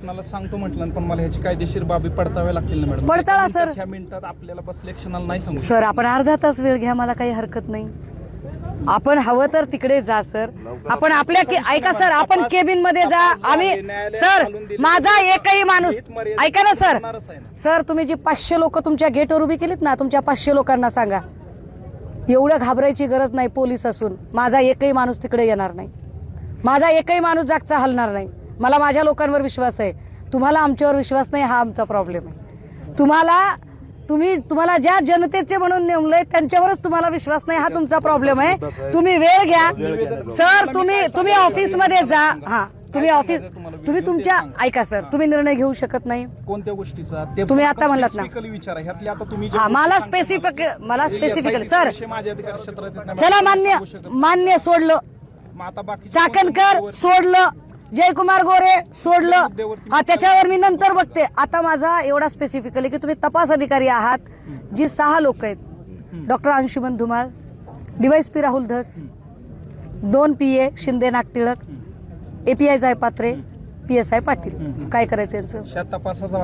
शासनाला सांगतो म्हटलं पण मला ह्याची कायदेशीर बाबी पडताव्या लागतील ना मॅडम. पडताळा सर. ह्या मिनिटात आपल्याला बस इलेक्शनाला नाही सांगू सर आपण अर्धा तास वेळ घ्या, मला काही हरकत नाही. आपण हवं तर तिकडे जा सर. आपण आपल्या ऐका सर, आपण केबिन मध्ये जा. आम्ही सर माझा एकही माणूस ऐका ना सर. सर तुम्ही जी 500 लोक तुमच्या गेटवर उभी केलीत ना, तुमच्या 500 लोकांना सांगा एवढं घाबरायची गरज नाही. पोलीस असून माझा एकही माणूस तिकडे येणार नाही. माझा एकही माणूस जागचा हलणार नाही. मला माझ्या लोकांवर विश्वास आहे. तुम्हाला आमच्यावर विश्वास नाही, हा आमचा प्रॉब्लेम आहे. तुम्हाला ज्या जनतेचे म्हणून नेमलंय त्यांच्यावरच तुम्हाला विश्वास नाही, हा तुमचा प्रॉब्लेम आहे. तुम्ही वेळ घ्या सर. तुम्ही ऑफिस मध्ये जा. हा तुम्ही तुमच्या ऐका सर, तुम्ही निर्णय घेऊ शकत नाही कोणत्या गोष्टीचा तुम्ही आता म्हणलात ना. विचारा ह्यातले आता तुम्ही मला स्पेसिफिकली सर. माझ्या अधिकार क्षेत्रात आहेत ना चला मॅडम. मान्य सोडलं. मग आता बाकी चाकणकर सोडलं, जयकुमार गोरे सोडलं. हा त्याच्यावर मी नंतर बघते. आता माझा एवढा स्पेसिफिकली की तुम्ही तपास अधिकारी आहात. जी 6 लोक आहेत, doctor Anshuman Dhumal, DYSP Rahul Dhas, 2 PA Shinde Nagtilak, API Jaypatre, PSI Patil. काय करायचं यांचं? तपासाचा